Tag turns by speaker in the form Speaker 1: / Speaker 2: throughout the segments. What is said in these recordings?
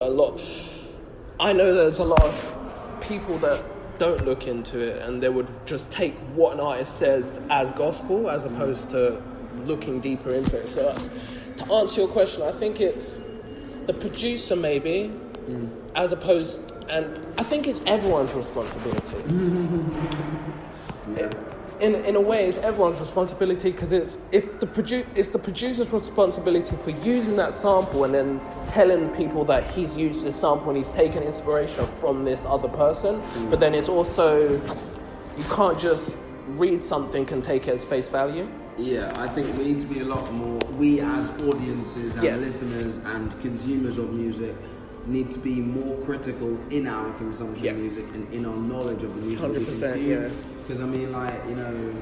Speaker 1: a lot. I know there's a lot of people that don't look into it and they would just take what an artist says as gospel as opposed to looking deeper into it. So to answer your question, I think it's the producer maybe as opposed, and I think it's everyone's responsibility. In a way, it's everyone's responsibility because it's the producer's responsibility for using that sample and then telling people that he's used this sample and he's taken inspiration from this other person. But then it's also, you can't just read something and take it as face value.
Speaker 2: Yeah, I think we need to be a lot more, we as audiences and listeners and consumers of music need to be more critical in our consumption of music and in our knowledge of the music we consume. Because I mean, like, you know,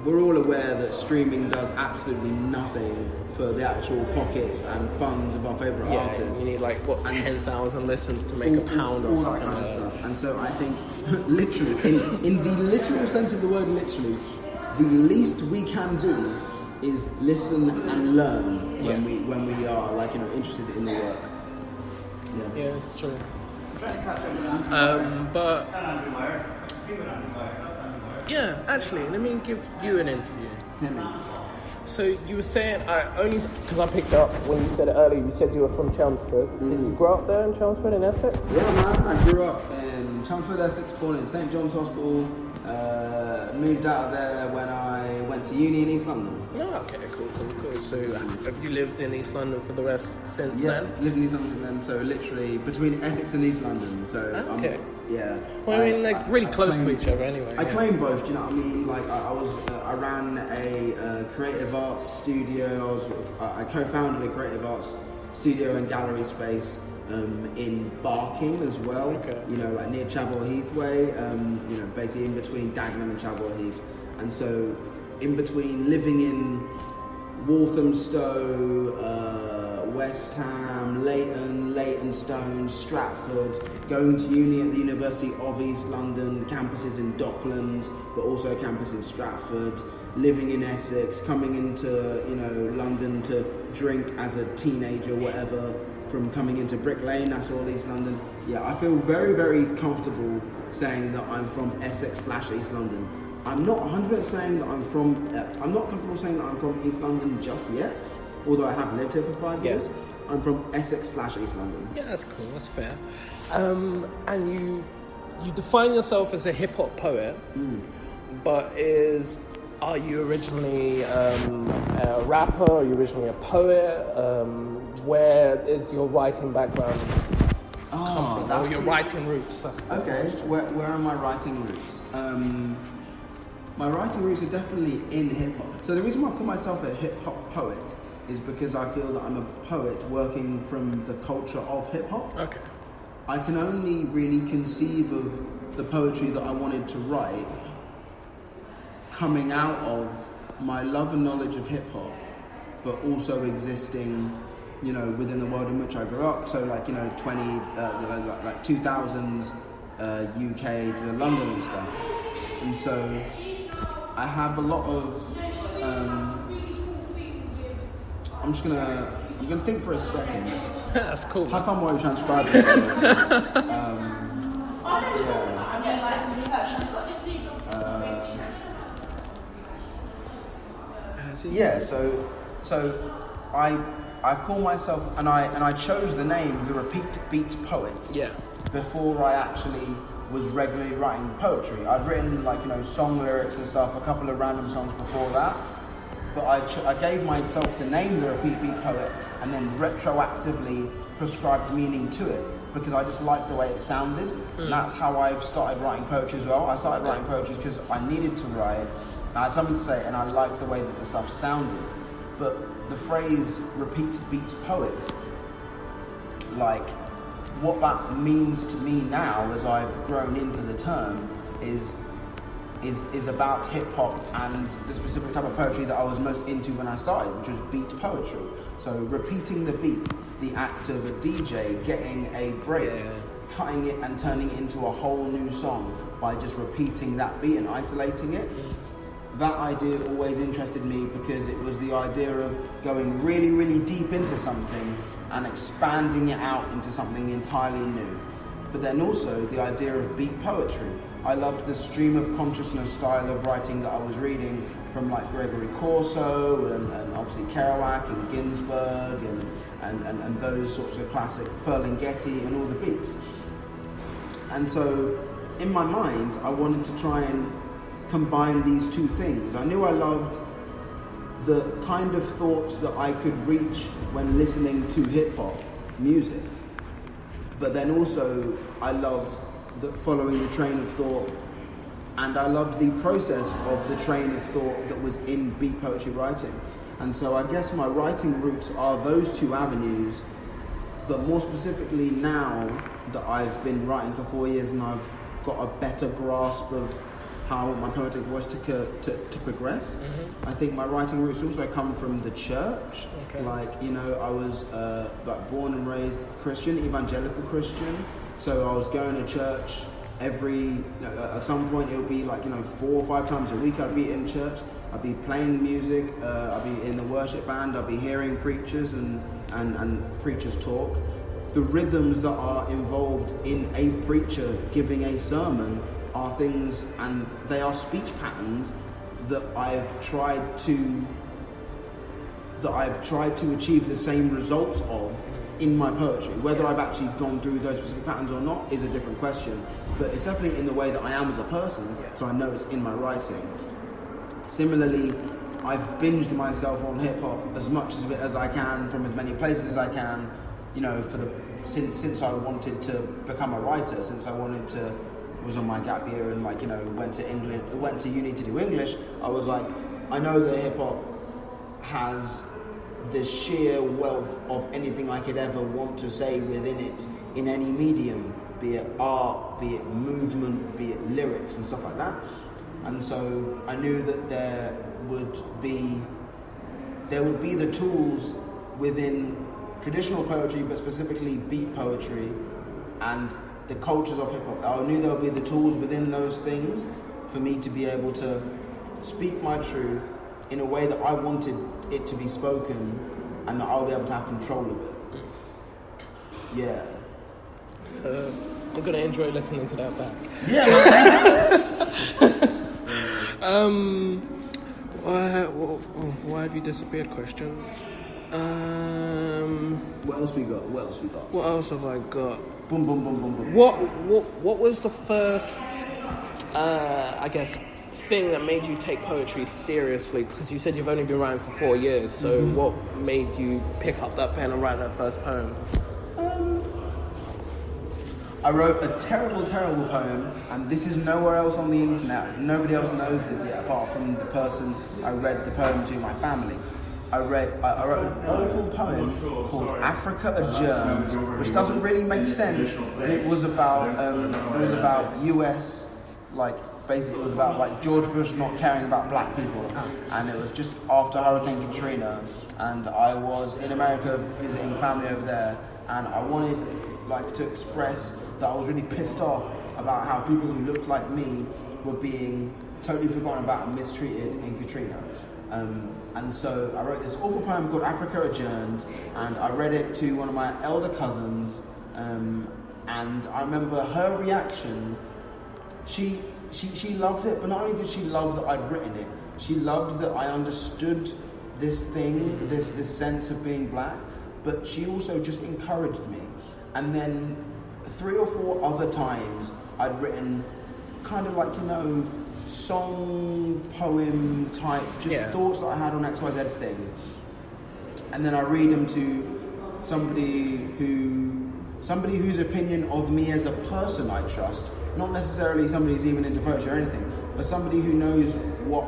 Speaker 2: we're all aware that streaming does absolutely nothing for the actual pockets and funds of our favourite artists.
Speaker 1: You need like, what, 10,000 listens to make a pound or something
Speaker 2: like that. Stuff. And so I think, literally, in the literal sense of the word literally, the least we can do is listen and learn when we are, like, you know, interested in the work.
Speaker 1: Yeah, it's true. But yeah, actually, let me give you an interview. So you were saying, because I picked up when you said it earlier, you said you were from Chelmsford. Did you grow up there in Chelmsford in Essex?
Speaker 2: Yeah, man, I grew up in Chelmsford, Essex, born in St John's Hospital. Moved out of there when I went to uni in East London.
Speaker 1: Oh, okay, cool. So have you lived in East London for the rest since then?
Speaker 2: Yeah, lived in East London then, so literally between Essex and East London. So
Speaker 1: okay.
Speaker 2: Yeah.
Speaker 1: Well, I mean, like, really close to each other anyway.
Speaker 2: I claim both, do you know what I mean? Like, I ran a creative arts studio. I co-founded a creative arts studio and gallery space in Barking as well. Okay. You know, like near Chadwell Heath Way. You know, basically in between Dagenham and Chadwell Heath. And so, in between living in Walthamstow, West Ham, Leytonstone, Stratford, going to uni at the University of East London, campuses in Docklands, but also a campus in Stratford, living in Essex, coming into, you know, London to drink as a teenager, whatever, from coming into Brick Lane, that's all East London. Yeah, I feel very, very comfortable saying that I'm from Essex/East London. I'm not 100% saying that I'm not comfortable saying that I'm from East London just yet, although I have lived here for 5 years. I'm from Essex/East London.
Speaker 1: Yeah, that's cool, that's fair. And you define yourself as a hip-hop poet, but are you originally a rapper? Are you originally a poet? Where is your writing background come from? Or your writing roots?
Speaker 2: Okay, where are my writing roots? My writing roots are definitely in hip-hop. So the reason why I call myself a hip-hop poet is because I feel that I'm a poet working from the culture of hip-hop.
Speaker 1: Okay.
Speaker 2: I can only really conceive of the poetry that I wanted to write coming out of my love and knowledge of hip-hop, but also existing, you know, within the world in which I grew up. So, like, you know, 2000s UK to London and stuff. And so I have a lot of I'm gonna think for a second.
Speaker 1: That's cool.
Speaker 2: Have fun while you transcribe it. So I call myself, and I chose the name The Repeat Beat Poet. Yeah. Before I actually was regularly writing poetry. I'd written, like, you know, song lyrics and stuff, a couple of random songs before that. But I gave myself the name The Repeat Beat Poet and then retroactively prescribed meaning to it because I just liked the way it sounded. And that's how I started writing poetry as well. I started writing poetry because I needed to write. I had something to say and I liked the way that the stuff sounded. But the phrase Repeat Beat Poet, like, what that means to me now as I've grown into the term is about hip-hop and the specific type of poetry that I was most into when I started, which was beat poetry. So repeating the beat, the act of a DJ getting a break, cutting it and turning it into a whole new song by just repeating that beat and isolating it. that idea always interested me because it was the idea of going really, really deep into something and expanding it out into something entirely new. But then also the idea of beat poetry. I loved the stream of consciousness style of writing that I was reading from like Gregory Corso and obviously Kerouac and Ginsberg and those sorts of classic Ferlinghetti and all the beats. And so in my mind, I wanted to try and combine these two things. I knew I loved the kind of thoughts that I could reach when listening to hip-hop music. But then also, I loved following the train of thought, and I loved the process of the train of thought that was in beat poetry writing. And so I guess my writing roots are those two avenues, but more specifically now that I've been writing for 4 years and I've got a better grasp of how I want my poetic voice to progress. Mm-hmm. I think my writing roots also come from the church. Okay. Like, you know, I was like born and raised Christian, evangelical Christian. So I was going to church at some point it would be like, 4 or 5 times a week I'd be in church. I'd be playing music, I'd be in the worship band, I'd be hearing preachers and preachers talk. The rhythms that are involved in a preacher giving a sermon are things, and they are speech patterns that I've tried to achieve the same results of in my poetry. Whether I've actually gone through those specific patterns or not is a different question, but it's definitely in the way that I am as a person, so I know it's in my writing. Similarly, I've binged myself on hip-hop as much of it as I can from as many places as I can, since I wanted to become a writer, since I was on my gap year and went to uni to do English. I was like, I know that hip-hop has the sheer wealth of anything I could ever want to say within it, in any medium, be it art, be it movement, be it lyrics and stuff like that. And so I knew that there would be the tools within traditional poetry, but specifically beat poetry and the cultures of hip-hop. I knew there would be the tools within those things for me to be able to speak my truth in a way that I wanted it to be spoken, and that I'll be able to have control of it. Yeah.
Speaker 1: So I'm gonna enjoy listening to that back.
Speaker 2: Yeah.
Speaker 1: Why have you disappeared? Questions.
Speaker 2: What else we got?
Speaker 1: What else have I got?
Speaker 2: Boom, boom, boom, boom, boom.
Speaker 1: What was the first, thing that made you take poetry seriously? Because you said you've only been writing for 4 years, so what made you pick up that pen and write that first poem?
Speaker 2: I wrote a terrible, terrible poem, and this is nowhere else on the internet. Nobody else knows this yet, apart from the person I read the poem to, my family. I wrote an awful poem called Africa Adjourned, which doesn't really make sense. But it was about US, basically it was about George Bush not caring about black people, and it was just after Hurricane Katrina, and I was in America visiting family over there, and I wanted to express that I was really pissed off about how people who looked like me were being totally forgotten about and mistreated in Katrina. And so I wrote this awful poem called Africa Adjourned, and I read it to one of my elder cousins, and I remember her reaction. She loved it, but not only did she love that I'd written it, she loved that I understood this thing, this sense of being black, but she also just encouraged me. And then 3 or 4 other times I'd written kind of song, poem type, thoughts that I had on XYZ thing. And then I read them to somebody whose opinion of me as a person I trust. Not necessarily somebody who's even into poetry or anything, but somebody who knows what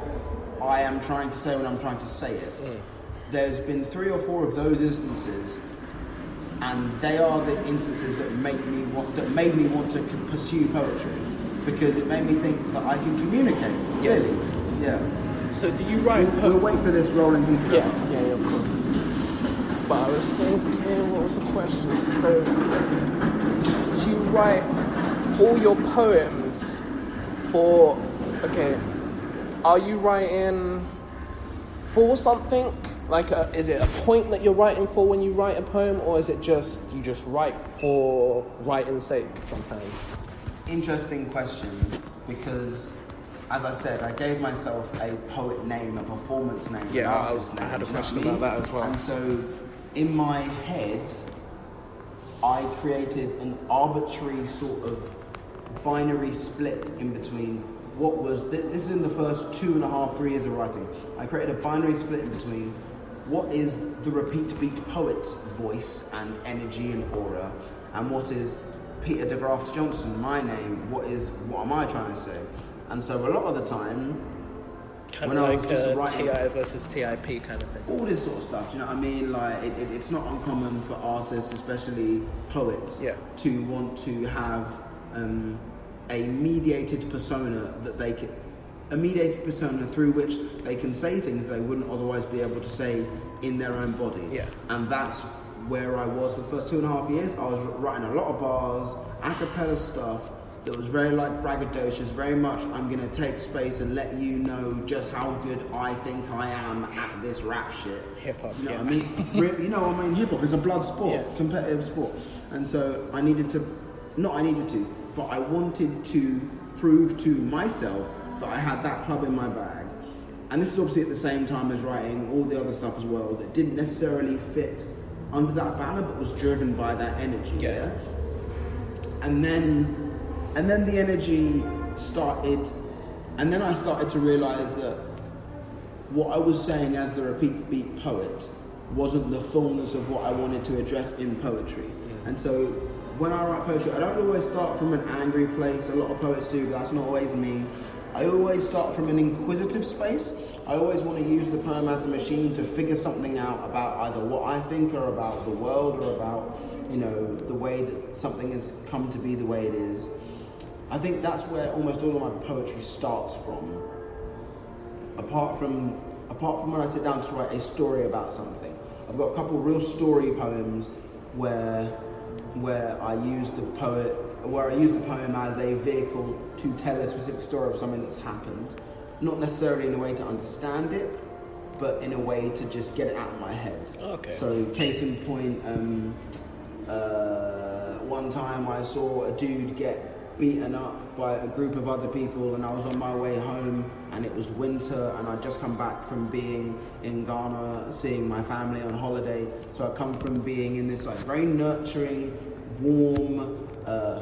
Speaker 2: I am trying to say when I'm trying to say it. There's been 3 or 4 of those instances, and they are the instances that made me want to pursue poetry, because it made me think that I can communicate. Really, yeah.
Speaker 1: So do you write?
Speaker 2: We'll wait for this rolling thing to go.
Speaker 1: Yeah, of course. But I was thinking, what was the question? So, do you write all your poems for? Okay, are you writing for something? Like, is it a point that you're writing for when you write a poem, or is it just you just write for writing's sake sometimes?
Speaker 2: Interesting question, because as I said, I gave myself a poet name, a performance name, an artist name.
Speaker 1: I had a question about that as well.
Speaker 2: And so, in my head, I created an arbitrary sort of binary split in between what was... This is in the first 2.5-3 years of writing. I created a binary split in between what is the Repeat Beat poet's voice and energy and aura, and what is Peter de Graft Johnson, my name, what am I trying to say? And so a lot of the time,
Speaker 1: kind when of like I was just writing, TI versus TIP kind of thing.
Speaker 2: All this sort of stuff, you know what I mean? Like, it's not uncommon for artists, especially poets, to want to have a mediated persona that they can... A mediated persona through which they can say things they wouldn't otherwise be able to say in their own body.
Speaker 1: Yeah.
Speaker 2: And that's where I was for the first 2.5 years. I was writing a lot of bars, a cappella stuff that was very like braggadocious, very much I'm going to take space and let you know just how good I think I am at this rap shit.
Speaker 1: Hip-hop,
Speaker 2: you know what I mean? You know what I mean? Hip-hop is a blood sport, competitive sport. And so I wanted to prove to myself that I had that club in my bag. And this is obviously at the same time as writing all the other stuff as well that didn't necessarily fit under that banner but was driven by that energy. Yeah. And then the energy started, and then I started to realise that what I was saying as the Repeat Beat poet wasn't the fullness of what I wanted to address in poetry. And so when I write poetry, I don't always start from an angry place. A lot of poets do, but that's not always me. I always start from an inquisitive space. I always want to use the poem as a machine to figure something out about either what I think or about the world or about, you know, the way that something has come to be the way it is. I think that's where almost all of my poetry starts from. Apart from when I sit down to write a story about something. I've got a couple real story poems where I use the poem as a vehicle to tell a specific story of something that's happened. Not necessarily in a way to understand it, but in a way to just get it out of my head.
Speaker 1: Okay.
Speaker 2: So, case in point, one time I saw a dude get beaten up by a group of other people, and I was on my way home, and it was winter, and I'd just come back from being in Ghana, seeing my family on holiday. So I come from being in this like very nurturing, warm,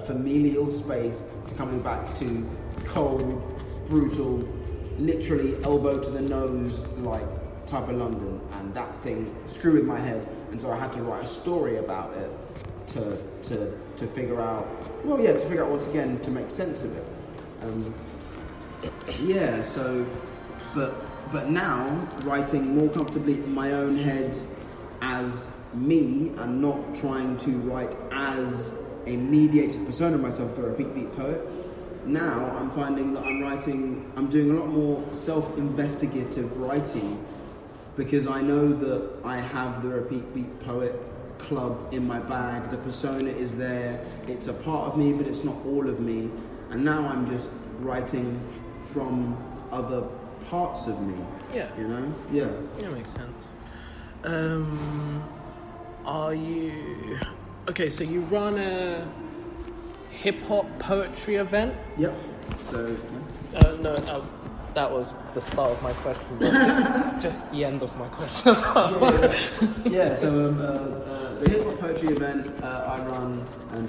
Speaker 2: familial space to coming back to cold, brutal, literally elbow to the nose like type of London, and that thing screwed with my head, and so I had to write a story about it to figure out once again to make sense of it. But now writing more comfortably in my own head as me and not trying to write as a mediated persona of myself for a Repeat Beat poet. Now I'm finding that I'm doing a lot more self-investigative writing because I know that I have the Repeat Beat poet club in my bag. The persona is there. It's a part of me, but it's not all of me. And now I'm just writing from other parts of me.
Speaker 1: Yeah.
Speaker 2: You know? Yeah.
Speaker 1: That makes sense. Are you... Okay, so you run a hip-hop poetry event?
Speaker 2: Yep. So...
Speaker 1: that was the start of my question, but just the end of my question as well.
Speaker 2: Yeah, so the hip-hop poetry event I run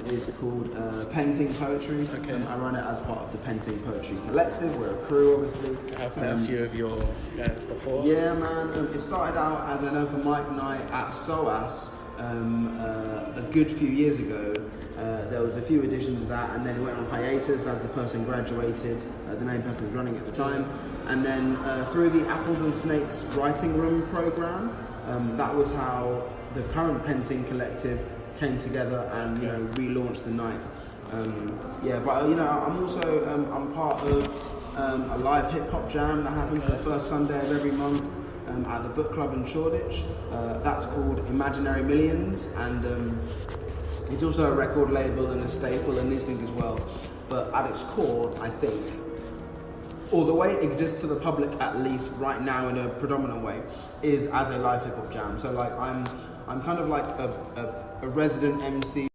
Speaker 2: is called Penting Poetry.
Speaker 1: Okay.
Speaker 2: I run it as part of the Penting Poetry Collective. We're a crew, obviously.
Speaker 1: I've met a few of your guys before.
Speaker 2: Yeah, man. It started out as an open mic night at SOAS a good few years ago. There was a few editions of that, and then it went on hiatus as the person graduated, the main person was running at the time. And then through the Apples and Snakes Writing Room program, that was how the current Penting Collective came together and relaunched the night. But I'm also I'm part of a live hip hop jam that happens the first Sunday of every month at the book club in Shoreditch. That's called Imaginary Millions, and it's also a record label and a staple and these things as well. But at its core, I think or the way it exists to the public at least right now in a predominant way, is as a live hip hop jam. So like I'm kind of like a resident MC.